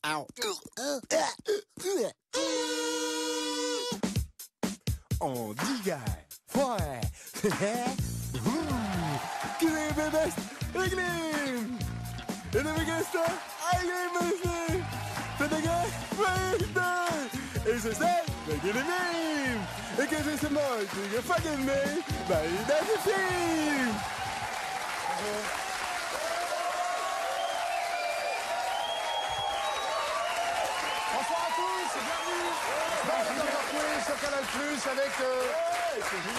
On diga, ouais, que är det bäst? Reglim! Är det bästa? Reglim! För det är skiter! Et c'est ça, Reglim! Et que c'est moi, tu es fucking me, bah il a des films! Bonsoir à tous, bienvenue dans le quiz sur Canal Plus avec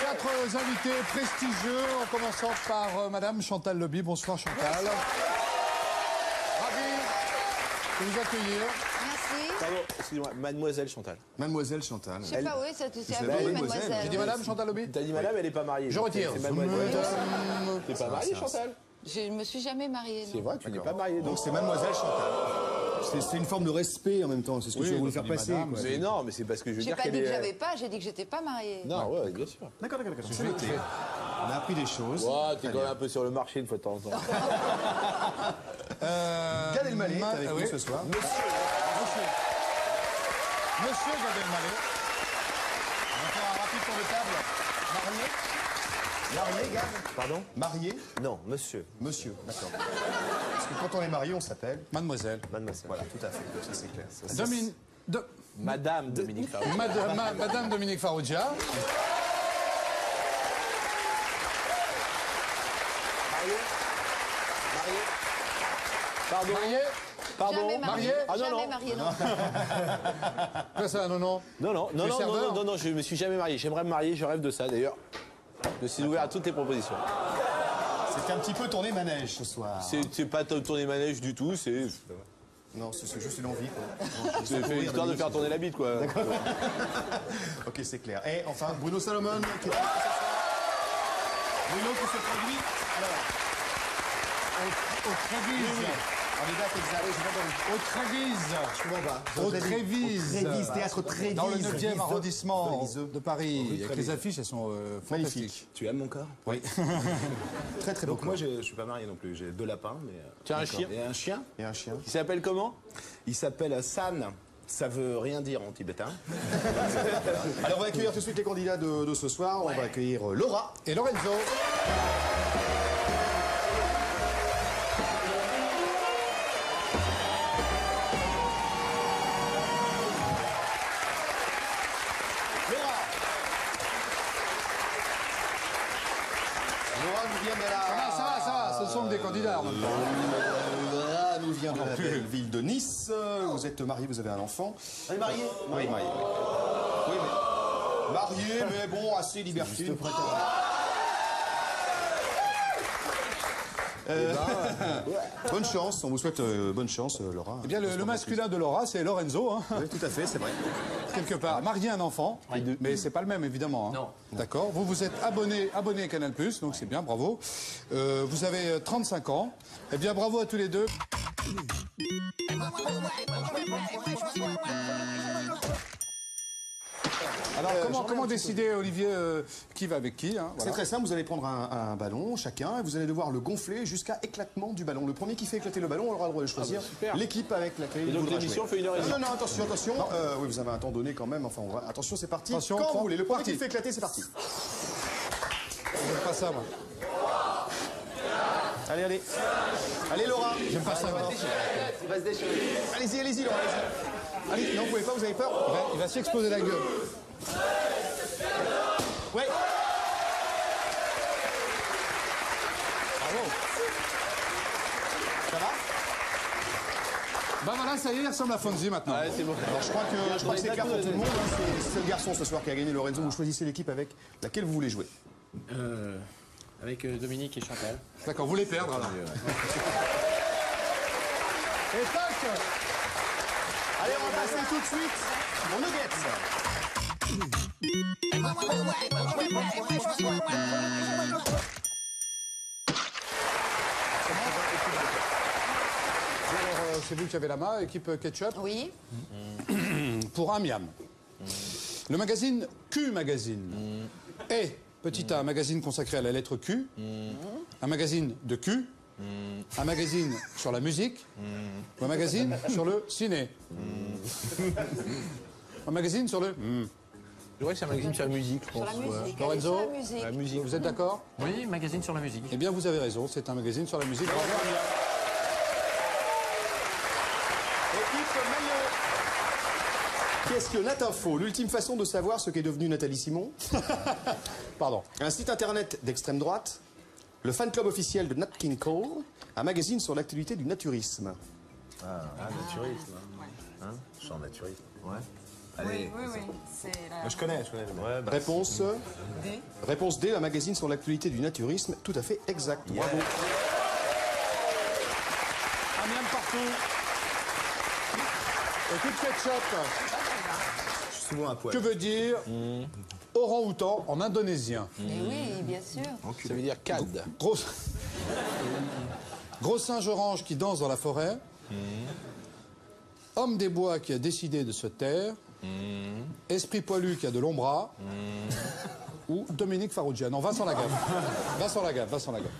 4 invités prestigieux, en commençant par Madame Chantal Lobby. Bonsoir Chantal. Ravi de vous accueillir. Merci. Pardon, excusez-moi, Mademoiselle Chantal. Mademoiselle Chantal. Je sais pas, oui, ça te Vous à avez vous, mademoiselle. mademoiselle. J'ai dit Madame Chantal Lobby. T'as dit madame, elle est pas mariée. Je retire. C'est mademoiselle. T'es Ça pas va, mariée, ça va. Chantal? Je ne me suis jamais mariée. C'est Non. vrai, tu n'es pas mariée. Donc c'est Mademoiselle Chantal. C'est une forme de respect en même temps, c'est ce que je voulais faire passer. madame, quoi. Mais non, mais c'est parce que je veux J'ai dire pas qu'elle dit que est... j'avais pas, j'ai dit que j'étais pas mariée. Non, ouais, bien sûr. D'accord. C'est noté. On a appris des choses. Ouais, t'es quand même un peu sur le marché une fois de temps en temps. Gad Elmaleh est avec oui. nous ce soir. Monsieur Gad Elmaleh. On va faire un rapide tour de table. Marié, Gad? Pardon? Marié? Non, monsieur. Monsieur, d'accord. Parce que quand on est marié, on s'appelle. Mademoiselle. Mademoiselle. Voilà, tout à fait, comme ça c'est clair. Madame Dominique Farou. Madame Dominique Farrugia. Pardon? Mariée. Pardon? Jamais mariée. Mariée? Ah, non, Jamais non. mariée, non. Quoi ça, non, non? Non, je me suis jamais marié. J'aimerais me marier, je rêve de ça d'ailleurs. Je suis ouvert à toutes les propositions. C'est un petit peu tourné manège ce soir. C'est pas tourner manège du tout, c'est Non, c'est juste une envie, quoi. c'est fait histoire de faire tourner la bite, quoi. Ok, c'est clair. Et enfin, Bruno Salomon, qui est là ce soir. Bruno qui se produit. Au Trévise. En les dates exactes, je vais Au Trévise. Je comprends pas. Au Trévise. Trévise, théâtre Trévise. Dans le 9e Trévise. arrondissement Tréviseux. de Paris. Avec les affiches, elles sont Magnifique. fantastiques. Tu aimes mon corps? Oui. Très très beau. Donc moi je suis pas marié non plus, j'ai 2 lapins. Mais, Tu as un chien? Et un chien. Et un chien. Il s'appelle comment? Il s'appelle San. Ça veut rien dire en tibétain. Alors on va accueillir tout de suite les candidats de ce soir. On va accueillir Laura. Et Lorenzo. Laura nous vient de la... Ça va, ce sont des candidats en même temps. Laura nous vient de la belle ville de Nice. Vous êtes marié, vous avez un enfant. Elle est mariée? Oui, marié. Oui, mais... Marié, mais bon, assez libertine. Bonne chance, on vous souhaite bonne chance, Laura. Eh bien, le masculin de Laura, c'est Lorenzo, hein, Oui, tout à fait, c'est vrai. quelque part. Marié un enfant, mais c'est pas le même, évidemment. Hein. Non. D'accord. Vous êtes abonné à Canal+, donc c'est bien, bravo. Vous avez 35 ans. Eh bien, bravo à tous les deux. Alors, comment décider, Olivier, qui va avec qui, hein, C'est voilà. très simple, vous allez prendre un ballon chacun et vous allez devoir le gonfler jusqu'à éclatement du ballon. Le premier qui fait éclater le ballon aura le droit de choisir l'équipe avec laquelle il donc voudra l'émission jouer. fait 1h30. Non, attention. Oui, vous avez un temps donné quand même. Enfin, attention, c'est parti. Attention, quand vous voulez. Le premier parti. qui fait éclater, c'est parti. J'aime pas ça, moi. Allez. Allez, Laura. J'aime pas ça, moi. Allez-y, Laura. Allez, non, vous pouvez pas, vous avez peur? Il va s'exploser la gueule. Ouais. Bravo. Ça va? Ben voilà, ça y est, il ressemble à Fonzie maintenant. Ouais, c'est bon. Alors, je crois que c'est clair pour tout le monde. Hein. C'est le garçon ce soir qui a gagné. Lorenzo, vous choisissez l'équipe avec laquelle vous voulez jouer. Avec Dominique et Chantal. D'accord, vous voulez perdre alors. Et tac. Allez, on va passer tout de suite mon nuggets. Alors, c'est vous qui avez la main, équipe ketchup. Oui. Pour un miam. Le magazine Q Magazine est, petit A, un magazine consacré à la lettre Q, un magazine de Q, Un magazine sur la musique ou un magazine sur le ciné? Un magazine sur le... Je dirais que c'est un magazine sur la musique, je Sur pense. la musique. Lorenzo, Allez, sur la musique. La musique. Vous êtes d'accord? Oui, magazine sur la musique. Eh bien, vous avez raison, c'est un magazine sur la musique. Bravo, Amiam. Équipe Maillot. Questionnaire info, l'ultime façon de savoir ce qu'est devenu Nathalie Simon. Pardon. Un site internet d'extrême droite, le fan club officiel de Nat King Cole, un magazine sur l'actualité du naturisme. Naturisme. Hein Champ naturisme. Ouais. Oui, oui, oui. C'est la... Je connais. Ouais, bah, Réponse D. Réponse D, un magazine sur l'actualité du naturisme. Tout à fait exact. Bravo. Amiam partout. Écoute ketchup. je suis souvent à poil. Que veut dire orang-outan en indonésien? Mais oui, bien sûr. Ça veut dire CAD. Gros singe orange qui danse dans la forêt. Homme des bois qui a décidé de se taire. Esprit poilu qui a de longs bras. Ou Dominique Farrugia. Non, Vincent Lagaffe. Vincent Lagaffe.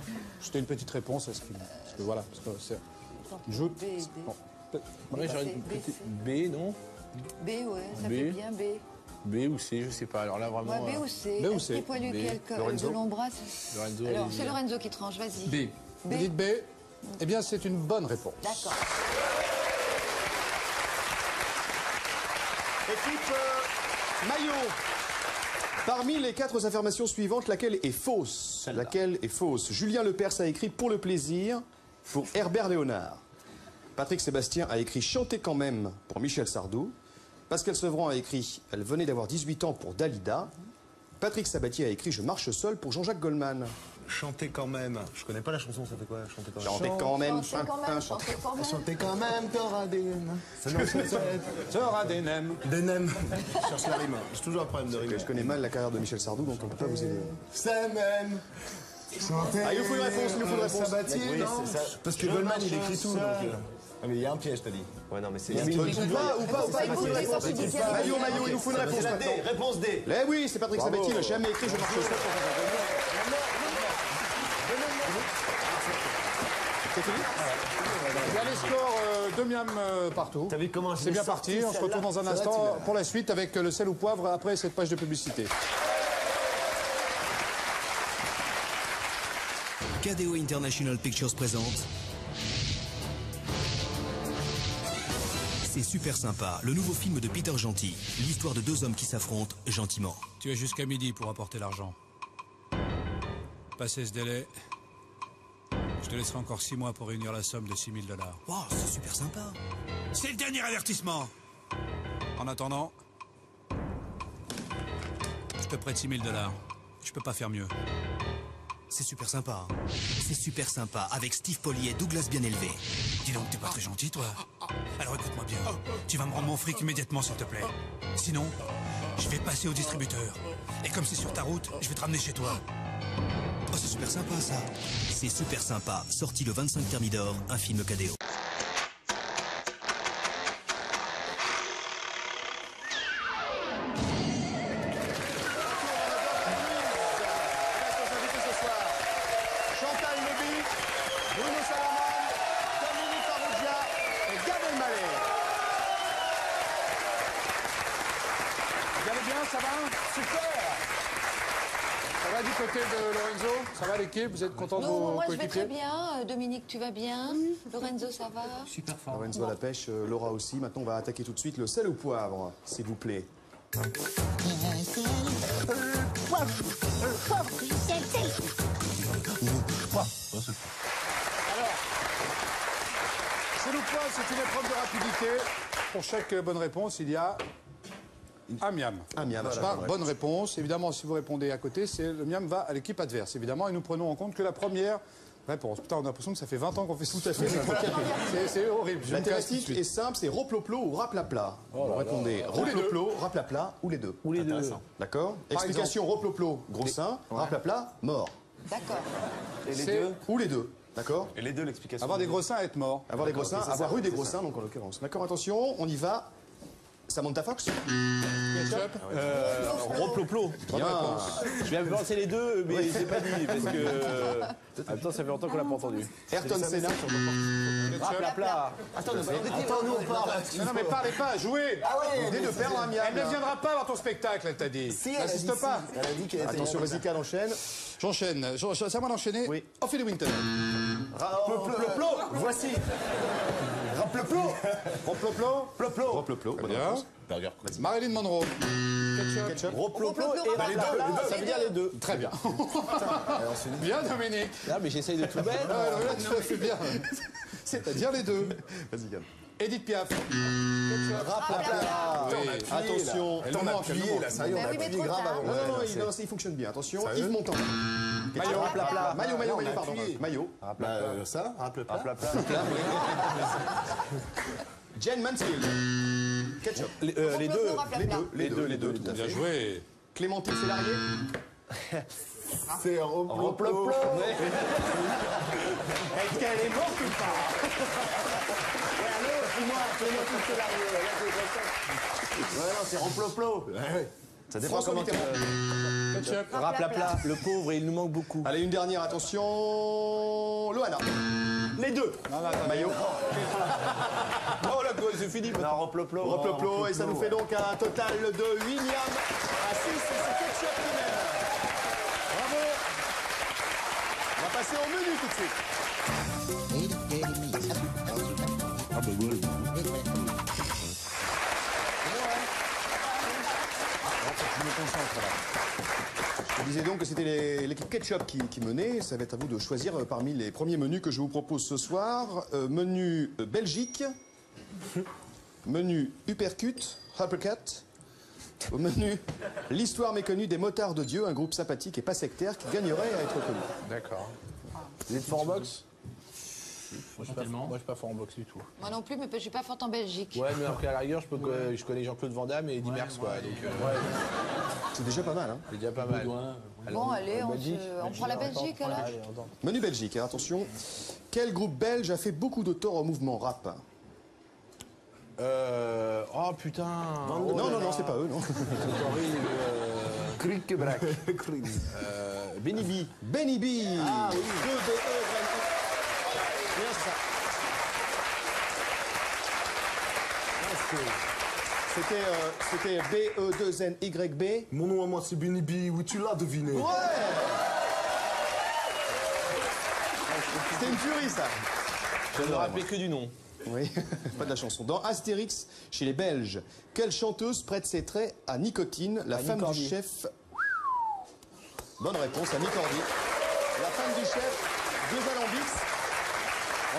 C'était une petite réponse. Parce que voilà, parce que c'est une joute. B, D. Bon. Ouais, j'aurais une B, petite C. B, non? B, ouais, ça B. fait bien B. B ou C, je sais pas. Alors là, vraiment. Ouais, B ou C. B ou C. Esprit poilu B. qui a le cœur Lorenzo. de long bras. c'est- Lorenzo, Alors, allez-y. c'est Lorenzo qui tranche, vas-y. B. Vous dites B? Eh bien, c'est une bonne réponse. D'accord. Équipe Maillot. Parmi les 4 affirmations suivantes, laquelle est fausse? Laquelle est fausse? Julien Lepers a écrit Pour le plaisir pour Herbert Léonard. Patrick Sébastien a écrit Chanter quand même pour Michel Sardou. Pascal Sevran a écrit Elle venait d'avoir 18 ans pour Dalida. Patrick Sabatier a écrit Je marche seul pour Jean-Jacques Goldman. Chanter quand même. Je connais pas la chanson, ça fait quoi? Chanter quand même. Chanter quand même. Chantez quand même, chantez quand même. Chanter quand même, t'auras des nems. Sera des nems. Des nems. Je cherche la rime. J'ai toujours un problème de rime. Je connais mal la carrière de Michel Sardou, donc on peut pas vous aider. Ça même. Chanter. Ah, il nous faut une réponse, il nous faut une réponse. Sabatier, Oui, non? c'est ça. Parce que Goldman, il écrit tout, donc... Ah, mais il y a un piège, t'as dit. Ouais, non, mais c'est. Ou pas, Faut pas écouter quand il dit qu'il y a- Maillot, il nous faut une réponse C'est la D, maintenant. réponse D. Eh oui, c'est Patrick Sabatier, il n'a jamais écrit Je marche seul pour Jean-Jacques Goldman. C'est fini? Il y a les scores de Miam partout. T'as vu comment je C'est l'ai bien sorti, parti. On se celle-là retrouve dans un instant pour la suite avec le sel ou poivre après cette page de publicité. KDO International Pictures présente. C'est super sympa, le nouveau film de Peter Gentil. L'histoire de 2 hommes qui s'affrontent gentiment. Tu as jusqu'à midi pour apporter l'argent. Passé ce délai, je te laisserai encore 6 mois pour réunir la somme de $6 000. Wow, c'est super sympa. C'est le dernier avertissement. En attendant, je te prête $6 000. Je peux pas faire mieux. C'est super sympa. C'est super sympa, avec Steve Pauly et Douglas bien élevé. Dis donc, t'es pas très gentil, toi. Alors écoute-moi bien. Tu vas me rendre mon fric immédiatement, s'il te plaît. Sinon, je vais passer au distributeur. Et comme c'est sur ta route, je vais te ramener chez toi. Oh, c'est super sympa, ça. C'est super sympa, sorti le 25 Thermidor, un film KDO. Chantal Lobby, Bruno Salaman, Dominique Farrugia et Gad Elmaleh. Vous allez bien, ça va? Super. Ça va du côté de Lorenzo? Ça va l'équipe? Vous êtes content de Non, vos moi je vais coéquipiers? très bien. Dominique, tu vas bien? Lorenzo, ça va? Super fort. Lorenzo à la pêche, Laura aussi. Maintenant, on va attaquer tout de suite le sel ou poivre, s'il vous plaît. C'est le point, c'est une épreuve de rapidité. Pour chaque bonne réponse, il y a un miam. Un miam, voilà, Par bonne bonne réponse. Évidemment, si vous répondez à côté, le miam va à l'équipe adverse. Évidemment, et nous prenons en compte que la première réponse. Putain, on a l'impression que ça fait 20 ans qu'on fait tout à fait. C'est horrible. Je La me casse tout de thématique suite. est simple, c'est roploplo ou raplapla. Vous répondez roploplo, raplapla ou les deux. Ou les deux. D'accord? Explication roploplo, gros sein, raplapla, mort. D'accord. Et les C'est- deux. Ou les deux. D'accord? Et les deux, l'explication. Avoir des gros seins, être mort. Avoir des gros seins, avoir eu des gros seins, donc en l'occurrence. D'accord, attention, on y va. Samantha Fox. Ketchup. Roploplo. Bien. Je viens de penser les deux, mais j'ai pas dit parce que. En même temps, ça fait longtemps qu'on l'a pas entendu. Ayrton Senna. Rapla. Attends, nous on parle. Non, mais parlez pas, jouez. Ah ouais, Venez de perdre un miam. Elle ne viendra pas voir ton spectacle, elle t'a dit. Si, elle a N'insiste dit pas. si. Elle a dit qu'elle était. Attention, vas-y, Cal, enchaîne. J'enchaîne. C'est à moi d'enchaîner. Oui. Ophélie Winter. Ploplo. Voici. Raploplo. Roploplo. Ploplo. Roploplo. bonne Bien. réponse. Burger. Marilyn Monroe. Ketchup. Roploplo et Roploplo, Rapla. Ça veut dire les deux. Très bien. Bien, Dominique. Non, mais j'essaye de tout mettre. Ah, ouais, là, tu l'as fait bien. C'est-à-dire les deux. Vas-y, Cal. Edith Piaf. Rapla. Oui. Attention. Elle nous manque, elle nous manque. Ça y est, on Bah a oui, mais appuyé trop grave tard. avant. Non, il fonctionne bien. Attention, Yves Montand. Maillot. Maillot, on a pardon. appuyé. Maillot. Ça, Raplopla. Jane Mansfield. Ketchup. Les deux. Les deux, tout à Bien fait. joué. Clémentine Célarier. C'est Raploplo. Est-ce qu'elle est morte ou pas? Ouais, non, c'est Raploplo. Ça dépend comment tu Ketchup. Rapla, le pauvre, et il nous manque beaucoup. Allez, une dernière, attention. Loana. Les deux. Maillot. Oh là, c'est fini. Non, Raploplo. Roploplo. Et ça nous fait donc un total de William à 6. Et c'est Ketchup qui mène. Bravo. On va passer au menu tout de suite. Je disais donc que c'était l'équipe Ketchup qui menait. Ça va être à vous de choisir parmi les premiers menus que je vous propose ce soir. Menu Belgique, menu Uppercut, au menu l'histoire méconnue des motards de Dieu, un groupe sympathique et pas sectaire qui gagnerait à être connu. D'accord. Vous êtes fort en boxe? Moi, je suis pas fort en boxe du tout. Moi non plus, mais je suis pas forte en Belgique. Ouais, mais après, à la rigueur, je connais Jean-Claude Van Damme et Eddy Merckx, quoi. Donc, ouais, C'est déjà pas mal, hein. c'est déjà pas mal. Bon, allez, on Belgique. prend la Belgique alors. Allez, on tente. Menu Belgique, hein, attention. Quel groupe belge a fait beaucoup de tort au mouvement rap? Oh putain. Non, c'est pas eux, non. C'est horrible. Kriekebrak. Benny B. Benny B. Ah oui. Bien ça. C'était B-E-2-N-Y-B. Mon nom à moi, c'est Benny B. Oui, tu l'as deviné. Ouais. C'était une furie, ça. Je ne me rappelais que du nom. Oui, pas de la chanson. Dans Astérix, chez les Belges, quelle chanteuse prête ses traits à Nicotine, la femme Cordy. du chef? Bonne réponse, Annie Cordy. La femme du chef, Deux Alambics.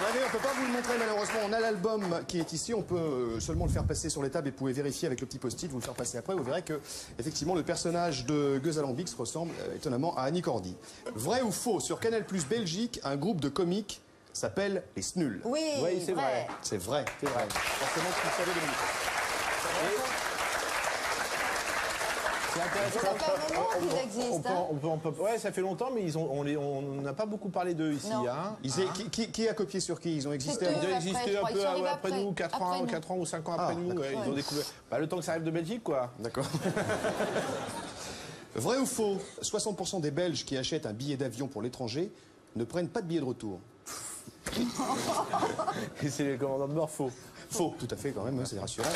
On peut pas vous le montrer malheureusement, on a l'album qui est ici, on peut seulement le faire passer sur les tables et vous pouvez vérifier avec le petit post-it, vous le faire passer après, vous verrez que effectivement le personnage de Gus Alambics ressemble étonnamment à Annie Cordy. Vrai ou faux, sur Canal+ Belgique, un groupe de comiques s'appelle les Snuls. Oui, c'est vrai. C'est vrai. C'est vrai. Forcément, tu le savais, Dominique. C'est intéressant. Ça fait un moment qu'ils existent. Ouais, ça fait longtemps, mais on n'a pas beaucoup parlé d'eux ici. Non. Hein. Qui a copié sur qui? Ils ont existé C'est avant. eux. Ils ont Après, existé je un crois, ils peu sont arrivés après nous, après 4 nous. ans ou 5 ans après nous. d'accord. Ouais, ils ont découvert. Bah, le temps que ça arrive de Belgique, quoi. D'accord. Vrai ou faux, 60% des Belges qui achètent un billet d'avion pour l'étranger ne prennent pas de billet de retour. Et c'est les commandants de bord, faux. Faux, tout à fait quand même, c'est rassurant.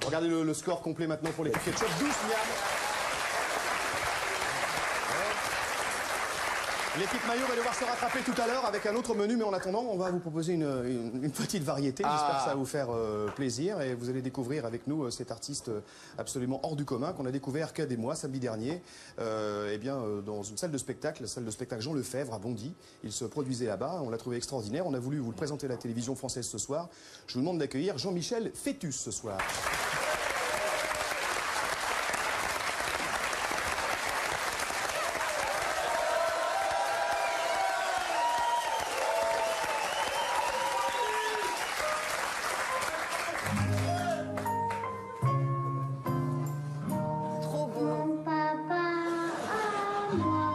Regardez le score complet maintenant pour l'équipe Ketchup. 12 miam. L'équipe Maillot va devoir se rattraper tout à l'heure avec un autre menu, mais en attendant, on va vous proposer une petite variété. J'espère que ça va vous faire plaisir et vous allez découvrir avec nous cet artiste absolument hors du commun qu'on a découvert qu'à des mois, samedi dernier, dans une salle de spectacle, la salle de spectacle Jean Lefebvre à Bondy. Il se produisait là-bas, on l'a trouvé extraordinaire. On a voulu vous le présenter à la télévision française ce soir. Je vous demande d'accueillir Jean-Michel Fœtus ce soir. Trop beau. Papa à moi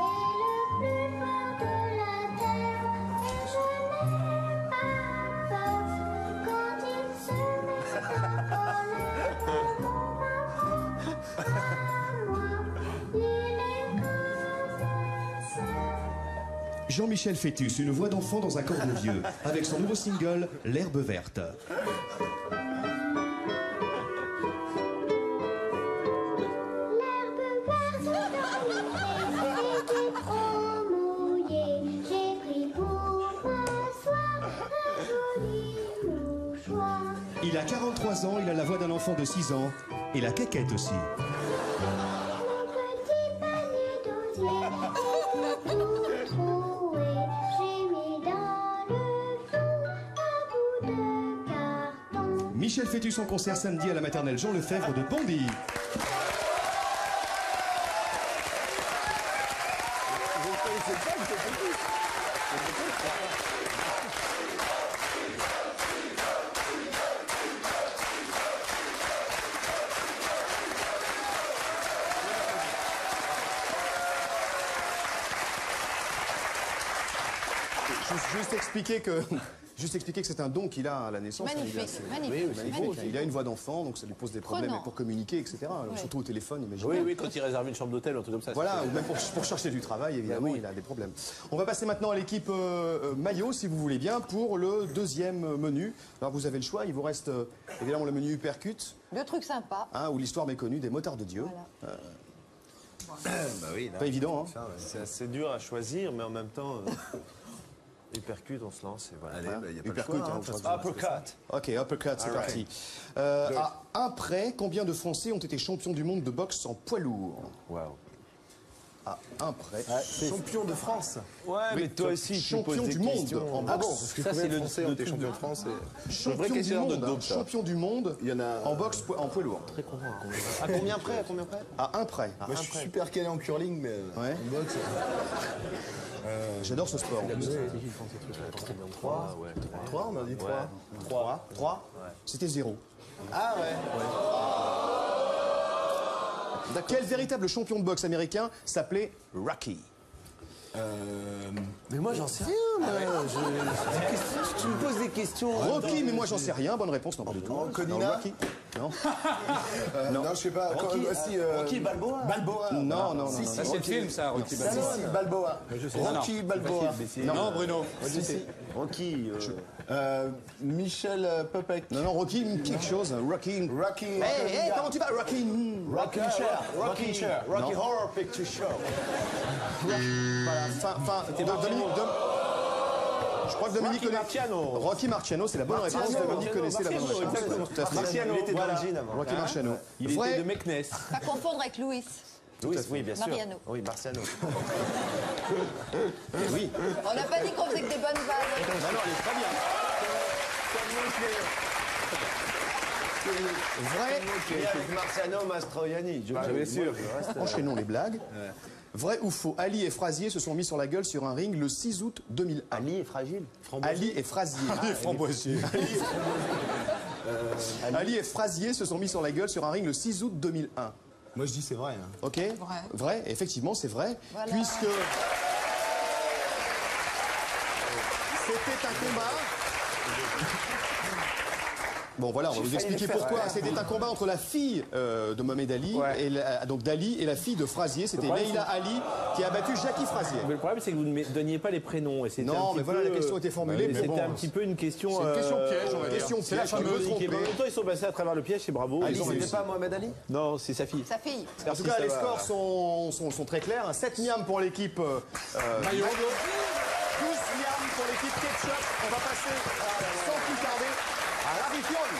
est le plus fort de la terre et je n'ai pas peur Jean-Michel Fœtus, une voix d'enfant dans un corps de vieux, avec son nouveau single, L'herbe verte. Il a 43 ans, il a la voix d'un enfant de 6 ans, et la quéquette aussi. Michel Fœtus en concert samedi à la maternelle Jean Lefebvre de Bondy. Juste expliquer que c'est un don qu'il a à la naissance. Magnifique, magnifique. Il a une voix d'enfant, donc ça lui pose des problèmes pour communiquer, etc. Ouais. Surtout au téléphone, imaginez. Oui, oui, quand il réserve une chambre d'hôtel ou un truc comme ça. Voilà, ou même pour chercher du travail, évidemment, il a des problèmes. On va passer maintenant à l'équipe maillot, si vous voulez bien, pour le deuxième menu. Alors vous avez le choix, il vous reste évidemment le menu Hypercute. Deux trucs sympas. Hein, ou l'histoire méconnue des motards de Dieu. Voilà. Bah oui, là, pas évident, hein. C'est assez dur à choisir, mais en même temps, Hypercute, on se lance et voilà. Allez, il y a pas Hypercute, uppercut. Ok, Uppercut, c'est parti. À un près, combien de Français ont été champions du monde de boxe en poids lourd? Waouh. À un près. Champion de France. Ouais, mais toi aussi, tu champion poses des du monde questions. en boxe. Ça, c'est le Français ont été champions de France. Champion du monde Il y en a en boxe en poids lourd. très content. À combien près? À un près. Moi, je suis super calé en curling, mais Ouais. en boxe. J'adore ce sport. 3, on a dit 3. 3. C'était 0. Ah ouais. Quel véritable champion de boxe américain s'appelait Rocky? Mais moi, j'en sais rien. Tu me poses des questions. Rocky, mais moi j'en sais rien. Bonne réponse, non pas du tout. Conina? Rocky. Non. Non, je sais pas. Rocky Balboa. Balboa. Non. Ça, c'est le film, ça, Rocky Balboa. Si, Balboa. Rocky Balboa. Non, Bruno. Rocky. Michel Popek. Non, Rocky, quelque chose. Rocky. Hey, comment tu vas, Rocky? Rocky Horror Picture Show. Voilà, je crois que Dominique connaît. Rocky Marciano, c'est la bonne réponse. Dominique connaissait la bonne réponse. Tout à fait. Marciano, il était dans le gym avant. Rocky Marciano. Il était de Meknès. Pas confondre avec Louis. Oui, bien sûr. Mariano. Oui, Marciano. Oui. On n'a pas dit qu'on faisait que des bonnes vannes. Non, elle est très bien. Vrai. Avec Marciano Mastroianni. J'avais sûr. Enchaînons les blagues. Vrai ou faux? Ali et Frazier se sont mis sur la gueule sur un ring le 6 août 2001. Ali est fragile. Ali et Frazier. Ali et Framboisier. Ali et Frazier se sont mis sur la gueule sur un ring le 6 août 2001. Moi, je dis c'est vrai. Hein. Ok? Vrai. Effectivement, c'est vrai. Voilà. Puisque c'était un combat. Bon voilà, on va vous expliquer pourquoi. C'était un combat entre la fille de Mohamed Ali, donc d'Ali, et la fille de Frazier. C'était Leila Ali qui a battu Jackie Frazier. Mais le problème, c'est que vous ne donniez pas les prénoms. Et non, mais voilà, la question était formulée. C'était un petit peu une question. C'est une question piège, on va dire. C'est la fameuse tromperie. En même temps, ils sont passés à travers le piège, c'est bravo. Ali, c'était pas Mohamed Ali? Non, c'est sa fille. Sa fille. En tout cas, les scores sont très clairs. 7 miams pour l'équipe Maillot. 12 miams pour l'équipe Ketchup. On va passer sans plus tarder à la Rifione.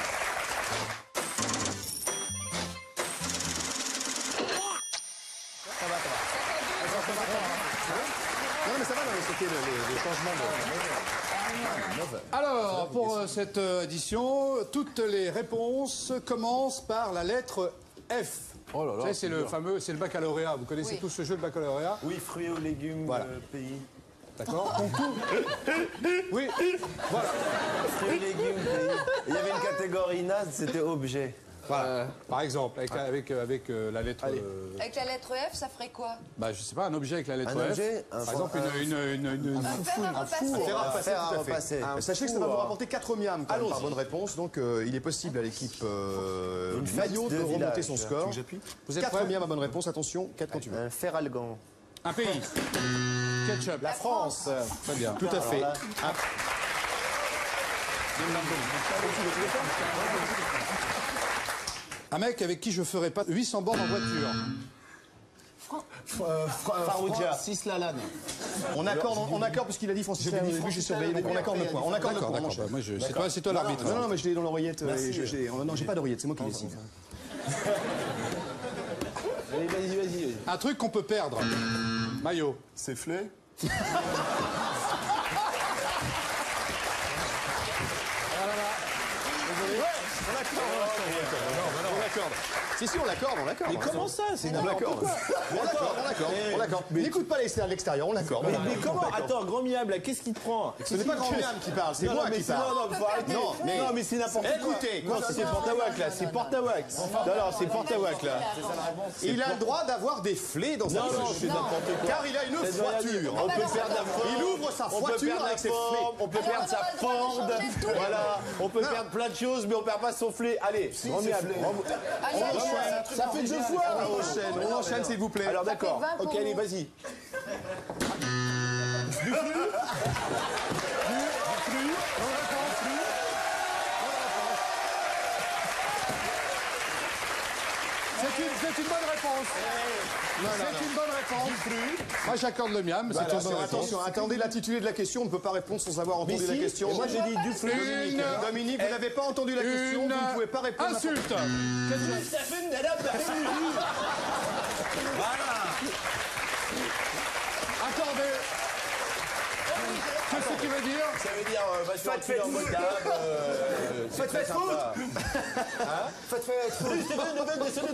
Ça va. Non, mais ça va, c'était le changement de... Alors, pour cette édition, toutes les réponses commencent par la lettre F. Oh là là. Vous savez, c'est le fameux, c'est le baccalauréat. Vous connaissez tous ce jeu de baccalauréat? Oui, fruits ou légumes, pays. D'accord. Oui, voilà. Fruits, légumes, pays. Il y avait une catégorie naze, c'était objet. Voilà. Par exemple, avec la lettre... Avec la lettre F, ça ferait quoi? Bah, je sais pas, un objet avec la lettre Un F. objet, Par exemple, Un fer à repasser. Un fer à repasser. Sachez que ça va vous rapporter 4 miams quand même, par bonne réponse. Donc, il est possible à l'équipe Maillot de remonter son score. Vous êtes 4 prêts? miams à bonne réponse. Attention, 4 quand tu veux. Un fer algan. Un pays. ketchup. La France. Très bien. Tout à fait. Un mec avec qui je ferais pas 800 bornes en voiture. Farouja. Lalanne. On accorde puisqu'il a dit Francis Lalanne au début, j'ai surveillé, donc on accorde le point. On accorde le point, mon cher. Moi, c'est toi l'arbitre. Non, non, mais je l'ai dans l'oreillette. Non, j'ai pas d'oreillette, c'est moi qui décide. Allez, vas-y. Un truc qu'on peut perdre. Maillot. C'est flé. On l'accorde. Si, on l'accorde. Mais comment ça? C'est On l'accorde. On l'accorde. Mais n'écoute pas à l'extérieur, on l'accorde. Mais comment? Attends, grand miable, là, qu'est-ce qui te prend? Ce n'est pas grand miam qui parle, c'est moi qui parle. Non, faut arrêter. Non, mais c'est n'importe quoi. Écoutez, Non, c'est Portawak, là, c'est Portawak. Non, c'est Portawak, là. il a le droit d'avoir des flés dans sa Non, poche. c'est n'importe quoi. Car il a une voiture. On peut perdre la forme. Il ouvre sa On peut voiture perdre avec la ses flés. forme, on peut perdre sa Ford. Voilà, on peut perdre plein de choses, mais on perd pas son flé. Allez, grand miable. Ça fait 2 fois. On enchaîne, s'il vous plaît. Alors d'accord. Ça fait 20 Ok, pour allez, nous. vas-y. C'est une bonne réponse. C'est une bonne réponse. Moi, j'accorde le miam, c'est une bonne réponse. Attention, attendez l'intitulé de la question, on ne peut pas répondre sans avoir entendu la question. Moi j'ai dit du flé. Dominique, vous n'avez pas entendu la question, vous ne pouvez pas répondre. Insulte. Accordé. Qu'est-ce que tu veux dire? Ça veut dire, va sur un truc en mode dab. Faites foot. Faites foot.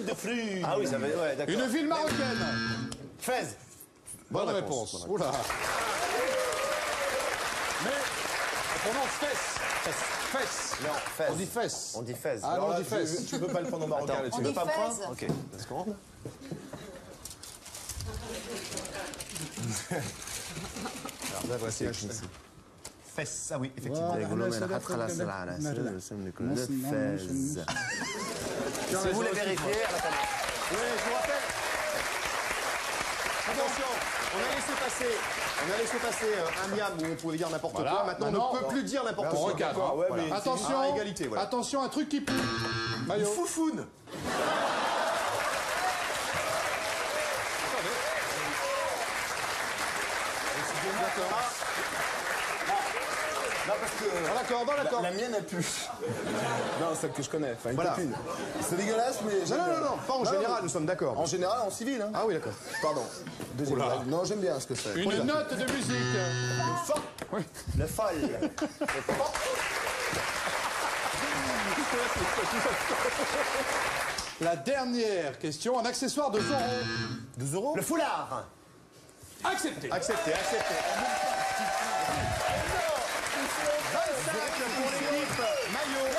de flux. Ah oui, ça veut dire, ouais, d'accord. Une ville marocaine. Fez. Bonne réponse. Oula. Mais on prononce fesse. Fesse. Non, Fez. On dit fesse. On dit Fez. Ah non, on dit fesse. Tu peux pas le prendre en marocain. On Tu veux dit pas me prendre? Fez. Ok, let's go. Alors là, voici la Fez. Ah oui, effectivement. Si vous voulez vérifier, Oui, je vous rappelle. Attention, on a laissé passer un miam où on pouvait dire n'importe quoi. Maintenant, on ne peut plus dire n'importe quoi. Regarde. Ouais, mais Attention. À égalité, voilà. Attention, un truc qui pue. Maillot. Foufoune. non, parce que D'accord. la mienne a pu. Non, celle que je connais. Enfin, une Voilà. copine. C'est dégueulasse, mais j'aime bien. Non, pas en général, nous sommes d'accord. En général, en civil. Hein. Ah oui, d'accord. Pardon. Deuxième blague. Non, j'aime bien ce que c'est. Une note de musique. Le folle. La dernière question, un accessoire de Zorro. 12 euros. Le foulard. Accepté. Accepté. 25 pour l'équipe Maillot.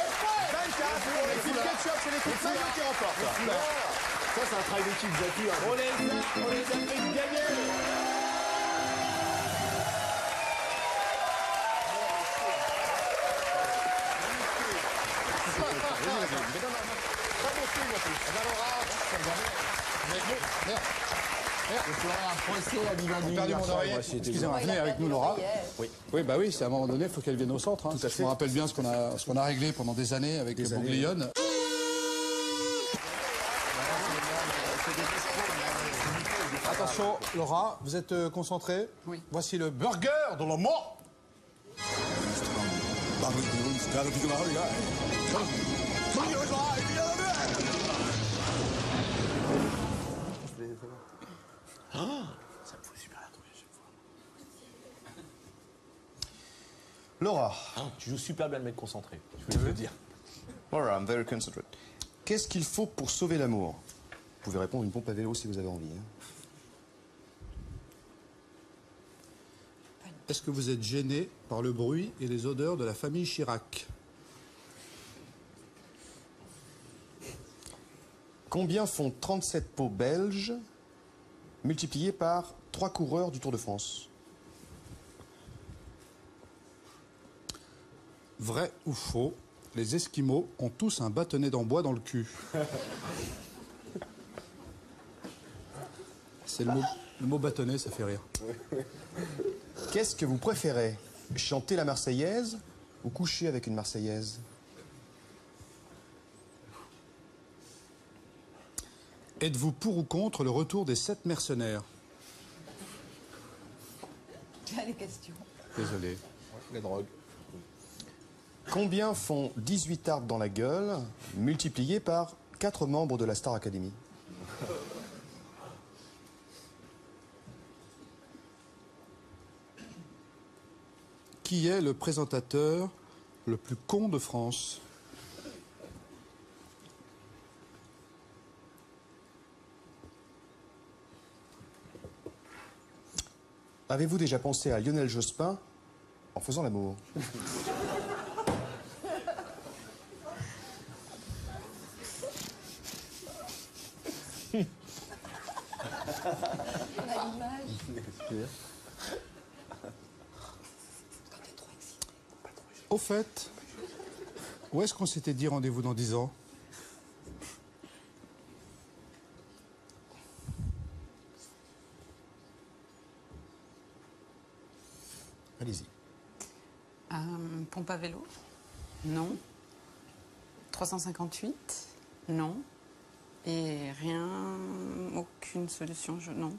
24 pour l'équipe Ketchup. C'est l'équipe Maillot qui remporte. Ça, c'est un travail d'équipe, Jackie. on les a fait gagner. J'ai perdu mon oreille. Excusez-moi, venez avec nous, Laura. Oui, bah oui, c'est à un moment donné, il faut qu'elle vienne au centre. Hein. Je me rappelle bien ce qu'on a réglé pendant des années avec les Bouglione. Attention, Laura, vous êtes concentrée? Oui. Voici le burger de la mort. Ça me fout super la trouille à chaque fois. Laura. Tu joues super bien le mec concentré, je voulais le dire. Laura, I'm very concentrate. Qu'est-ce qu'il faut pour sauver l'amour? Vous pouvez répondre une pompe à vélo si vous avez envie. Hein. Est-ce que vous êtes gêné par le bruit et les odeurs de la famille Chirac? Combien font 37 pots belges multipliés par 3 coureurs du Tour de France? Vrai ou faux, les Esquimaux ont tous un bâtonnet d'embois dans le cul. C'est le mot. Le mot bâtonnet, ça fait rire. Qu'est-ce que vous préférez? Chanter la Marseillaise ou coucher avec une Marseillaise? Êtes-vous pour ou contre le retour des 7 mercenaires? Les questions. Désolé. Les drogues. Combien font 18 tartes dans la gueule, multipliées par 4 membres de la Star Academy? Qui est le présentateur le plus con de France? Avez-vous déjà pensé à Lionel Jospin en faisant l'amour? On a l'image. Au fait, où est-ce qu'on s'était dit rendez-vous dans 10 ans? Allez-y. Pompe à vélo? Non. 358? Non. Et rien, aucune solution, non.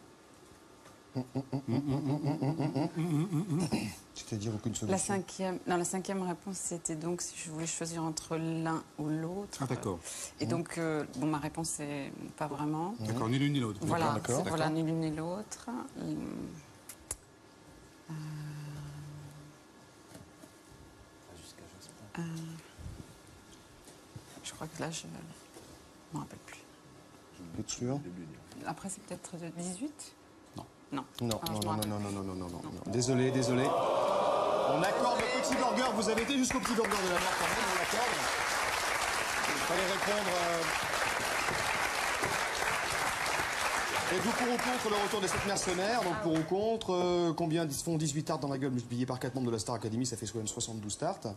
C'est-à-dire aucune solution. La cinquième réponse, c'était donc si je voulais choisir entre l'un ou l'autre. Ah, d'accord. Et donc, bon, ma réponse, c'est pas vraiment. D'accord, ni l'une ni l'autre. Voilà, D'accord. voilà, ni l'une ni l'autre. Je crois que là, je ne me rappelle plus. Vous êtes sûr? Après, c'est peut-être de 18? Non. Non. Non, Alors, non, je me non, rappelle. non, non, non, non, non, non. Désolé, désolé. On accorde le petit burger. Vous avez été jusqu'au petit burger de la mort quand même, on l'accorde. Il fallait répondre... Êtes-vous pour ou contre le retour des 7 mercenaires? Donc pour ou contre, combien font 18 tartes dans la gueule multiplié par 4 membres de la Star Academy? Ça fait quand même 72 tartes.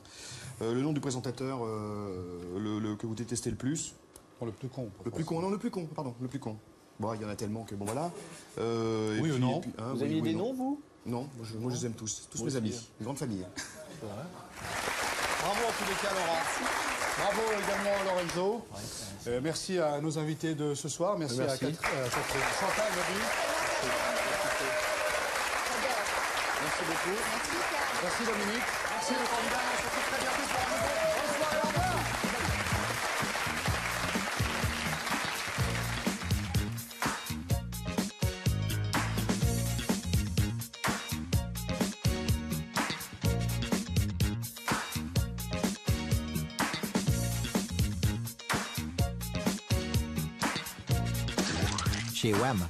Le nom du présentateur que vous détestez le plus? Bon, le plus con. Le plus con, non, le plus con, pardon, le plus con. Bon, il y en a tellement que bon, voilà. Oui ou non? Vous aviez des noms, vous? Non, moi je les aime tous mes amis, une grande famille. Bravo en tous les cas, Laurent. Bravo également, Lorenzo. Merci à nos invités de ce soir. Merci. À Chantal Lobby. Merci beaucoup. Merci Dominique. Merci le candidat. On se retrouve très bientôt pour un nouveau. Bonsoir et au revoir. Chez WAM,